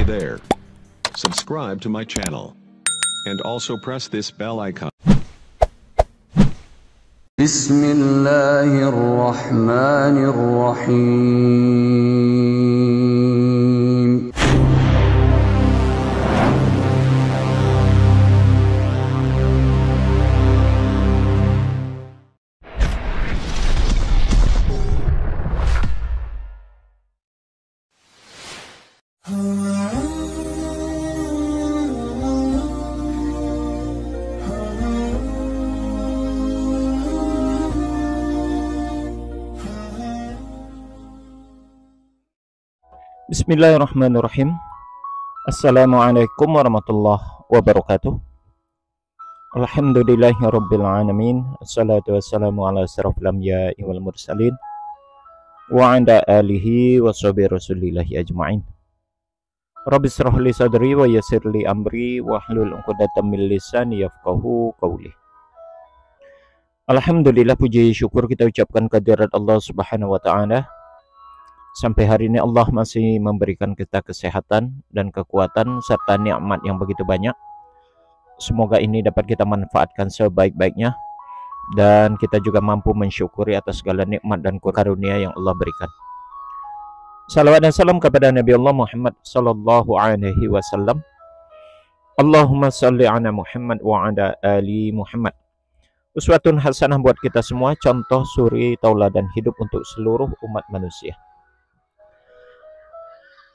Hey there. Subscribe to my channel. And also press this bell icon. Bismillahirrahmanirrahim. Bismillahirrahmanirrahim. Assalamualaikum warahmatullahi wabarakatuh. Alhamdulillahirabbil alamin. Assalatu wassalamu ala asyrafil anbiya'i wal mursalin wa ala alihi washabihi rasulillahi ajma'in. Rabbi shrah li sadri wa yassir li amri wahlul 'uqdatam min lisani yafqahu qawli. Alhamdulillah, puji syukur kita ucapkan kehadirat Allah Subhanahu wa taala. Sampai hari ini Allah masih memberikan kita kesehatan dan kekuatan serta nikmat yang begitu banyak. Semoga ini dapat kita manfaatkan sebaik-baiknya dan kita juga mampu mensyukuri atas segala nikmat dan karunia yang Allah berikan. Salawat dan salam kepada Nabi Allah Muhammad sallallahu alaihi wasallam. Allahumma shalli ala Muhammad wa ala ali Muhammad. Uswatun hasanah buat kita semua, contoh suri tauladan hidup untuk seluruh umat manusia.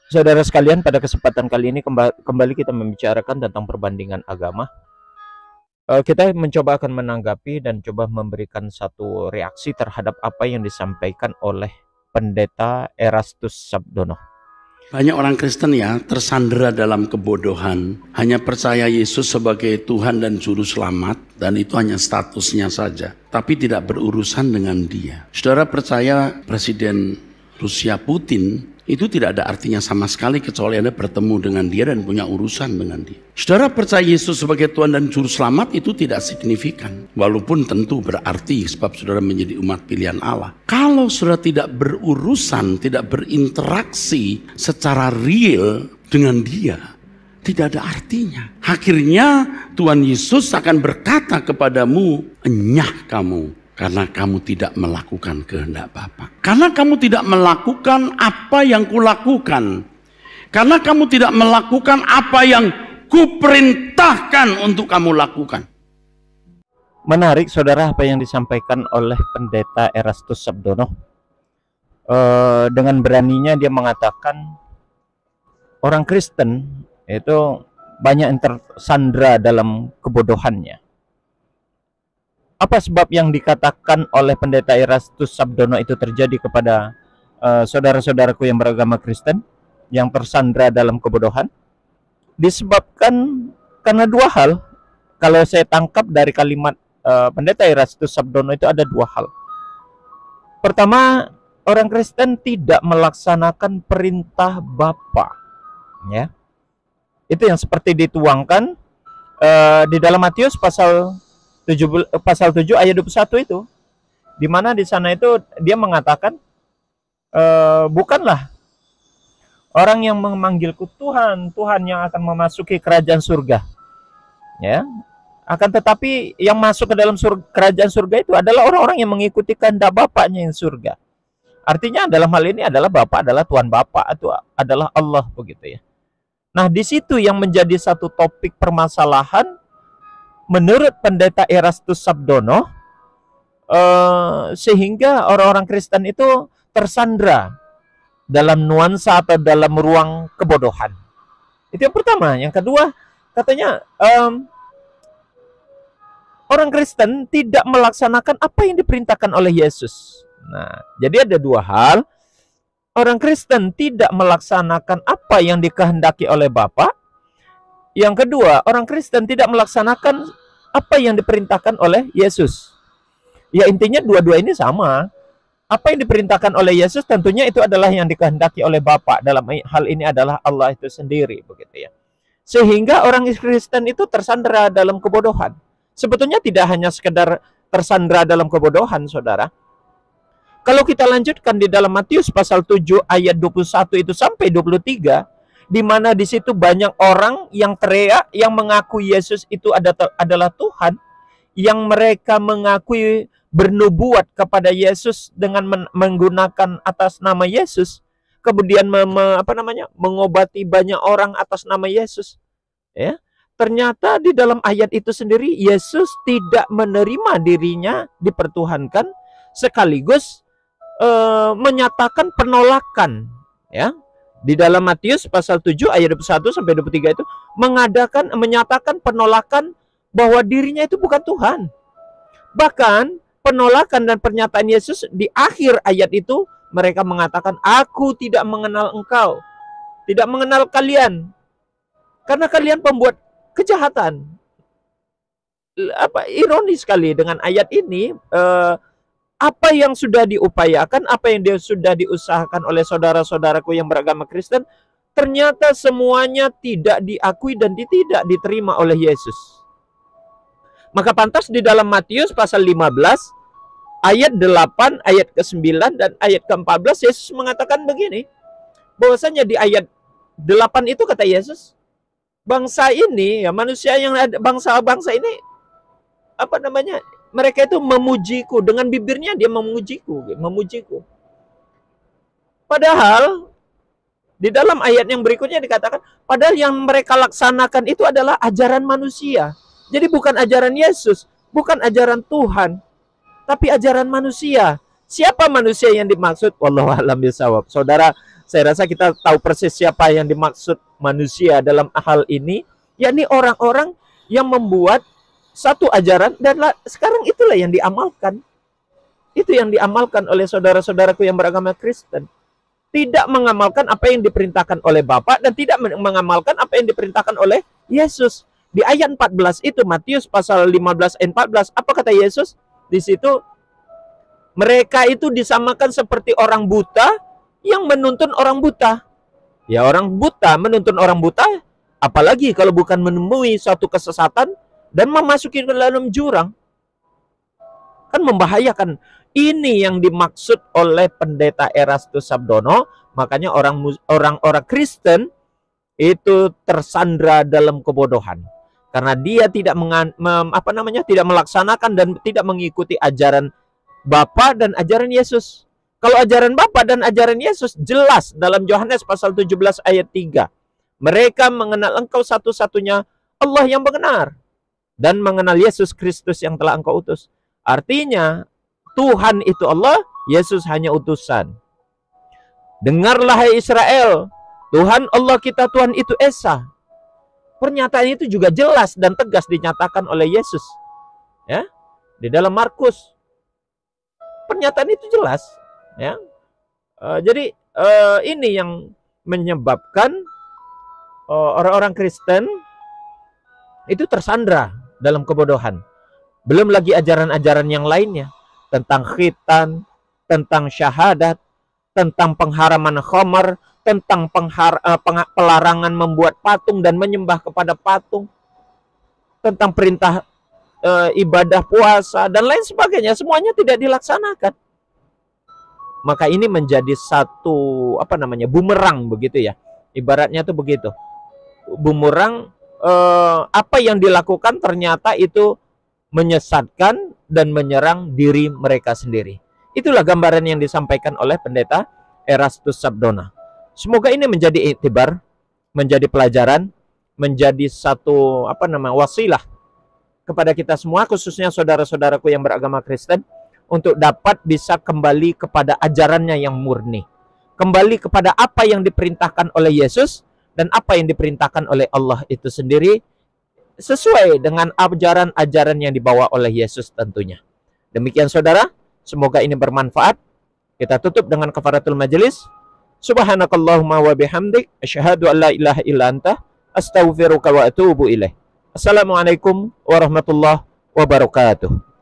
Saudara sekalian, pada kesempatan kali ini kembali kita membicarakan tentang perbandingan agama. Kita mencoba akan menanggapi dan coba memberikan satu reaksi terhadap apa yang disampaikan oleh Pendeta Erastus Sabdono. Banyak orang Kristen ya tersandera dalam kebodohan, hanya percaya Yesus sebagai Tuhan dan Juru Selamat, dan itu hanya statusnya saja, tapi tidak berurusan dengan Dia. Saudara percaya Presiden Rusia Putin itu tidak ada artinya sama sekali kecuali Anda bertemu dengan dia dan punya urusan dengan dia. Saudara percaya Yesus sebagai Tuhan dan Juru Selamat itu tidak signifikan, walaupun tentu berarti sebab saudara menjadi umat pilihan Allah. Kalau saudara tidak berurusan, tidak berinteraksi secara real dengan dia, tidak ada artinya. Akhirnya Tuhan Yesus akan berkata kepadamu, enyah kamu, karena kamu tidak melakukan kehendak Bapa. Karena kamu tidak melakukan apa yang kulakukan. Karena kamu tidak melakukan apa yang kuperintahkan untuk kamu lakukan. Menarik saudara apa yang disampaikan oleh Pendeta Erastus Sabdono. Dengan beraninya dia mengatakan orang Kristen itu banyak yang tersandra dalam kebodohannya. Apa sebab yang dikatakan oleh Pendeta Erastus Sabdono itu terjadi kepada saudara-saudaraku yang beragama Kristen yang tersandra dalam kebodohan? Disebabkan karena dua hal. Kalau saya tangkap dari kalimat Pendeta Erastus Sabdono itu ada dua hal. Pertama, orang Kristen tidak melaksanakan perintah Bapa, ya. Itu yang seperti dituangkan di dalam Matius pasal 7 ayat 21 itu, di mana di sana itu dia mengatakan bukanlah orang yang memanggilku Tuhan, Tuhan yang akan memasuki kerajaan surga, ya. Akan tetapi yang masuk ke dalam kerajaan surga itu adalah orang-orang yang mengikuti kehendak Bapaknya yang surga. Artinya dalam hal ini adalah Bapa adalah Tuhan Bapa atau adalah Allah, begitu ya. Nah, di situ yang menjadi satu topik permasalahan menurut Pendeta Erastus Sabdono, sehingga orang-orang Kristen itu tersandra dalam nuansa atau dalam ruang kebodohan. Itu yang pertama. Yang kedua, katanya orang Kristen tidak melaksanakan apa yang diperintahkan oleh Yesus. Nah, jadi ada dua hal. Orang Kristen tidak melaksanakan apa yang dikehendaki oleh Bapa. Yang kedua, orang Kristen tidak melaksanakan apa yang diperintahkan oleh Yesus. Ya, intinya dua-dua ini sama. Apa yang diperintahkan oleh Yesus tentunya itu adalah yang dikehendaki oleh Bapa. Dalam hal ini adalah Allah itu sendiri, begitu ya. Sehingga orang Kristen itu tersandera dalam kebodohan. Sebetulnya tidak hanya sekedar tersandera dalam kebodohan, saudara. Kalau kita lanjutkan di dalam Matius pasal 7 ayat 21 itu sampai 23, di mana di situ banyak orang yang teriak, yang mengaku Yesus itu adalah Tuhan, yang mereka mengakui bernubuat kepada Yesus dengan menggunakan atas nama Yesus, kemudian mengobati banyak orang atas nama Yesus. Ya, ternyata di dalam ayat itu sendiri Yesus tidak menerima dirinya dipertuhankan, sekaligus menyatakan penolakan. Ya, di dalam Matius pasal 7 ayat 21 sampai 23 itu menyatakan penolakan bahwa dirinya itu bukan Tuhan. Bahkan penolakan dan pernyataan Yesus di akhir ayat itu, mereka mengatakan, "Aku tidak mengenal engkau, tidak mengenal kalian, karena kalian pembuat kejahatan." Ironis sekali dengan ayat ini, apa yang sudah diupayakan, apa yang sudah diusahakan oleh saudara-saudaraku yang beragama Kristen, ternyata semuanya tidak diakui dan tidak diterima oleh Yesus. Maka pantas di dalam Matius pasal 15, ayat 8, ayat ke-9, dan ayat ke-14, Yesus mengatakan begini, bahwasanya di ayat 8 itu kata Yesus, bangsa ini, ya manusia yang ada, bangsa-bangsa ini, mereka itu memujiku, dengan bibirnya dia memujiku. Padahal di dalam ayat yang berikutnya dikatakan, padahal yang mereka laksanakan itu adalah ajaran manusia. Jadi bukan ajaran Yesus, bukan ajaran Tuhan, tapi ajaran manusia. Siapa manusia yang dimaksud? Wallahu a'lam bishawab. Saudara, saya rasa kita tahu persis siapa yang dimaksud manusia dalam hal ini, yakni orang-orang yang membuat satu ajaran, dan sekarang itulah yang diamalkan. Itu yang diamalkan oleh saudara-saudaraku yang beragama Kristen. Tidak mengamalkan apa yang diperintahkan oleh Bapa dan tidak mengamalkan apa yang diperintahkan oleh Yesus. Di ayat 14 itu, Matius pasal 15 ayat 14, apa kata Yesus? Di situ, mereka itu disamakan seperti orang buta yang menuntun orang buta. Ya, orang buta menuntun orang buta, apalagi kalau bukan menemui suatu kesesatan dan memasuki ke dalam jurang, kan membahayakan. Ini yang dimaksud oleh pendeta Erastus Sabdono. Makanya orang-orang Kristen itu tersandra dalam kebodohan, karena dia tidak tidak melaksanakan dan tidak mengikuti ajaran Bapa dan ajaran Yesus. Kalau ajaran Bapa dan ajaran Yesus jelas dalam Yohanes pasal 17 ayat 3. Mereka mengenal engkau satu-satunya Allah yang benar, dan mengenal Yesus Kristus yang telah engkau utus. Artinya, Tuhan itu Allah, Yesus hanya utusan. Dengarlah hai Israel, Tuhan Allah kita, Tuhan itu Esa. Pernyataan itu juga jelas dan tegas dinyatakan oleh Yesus. Ya, di dalam Markus. Pernyataan itu jelas. Ya, jadi ini yang menyebabkan orang-orang Kristen itu tersandra dalam kebodohan. Belum lagi ajaran-ajaran yang lainnya tentang khitan, tentang syahadat, tentang pengharaman khamar, tentang pelarangan membuat patung dan menyembah kepada patung, tentang perintah ibadah puasa dan lain sebagainya, semuanya tidak dilaksanakan. Maka ini menjadi satu bumerang begitu ya. Ibaratnya tuh begitu. Bumerang, apa yang dilakukan ternyata itu menyesatkan dan menyerang diri mereka sendiri. Itulah gambaran yang disampaikan oleh pendeta Erastus Sabdono. Semoga ini menjadi iktibar, menjadi pelajaran, menjadi satu wasilah kepada kita semua, khususnya saudara-saudaraku yang beragama Kristen, untuk dapat bisa kembali kepada ajarannya yang murni, kembali kepada apa yang diperintahkan oleh Yesus dan apa yang diperintahkan oleh Allah itu sendiri, sesuai dengan ajaran-ajaran yang dibawa oleh Yesus tentunya. Demikian saudara, semoga ini bermanfaat. Kita tutup dengan kafaratul majelis. Subhanakallahumma wa bihamdik, asyhadu an la ilaha illa anta, astaghfiruka wa atubu ilaih. Assalamualaikum warahmatullahi wabarakatuh.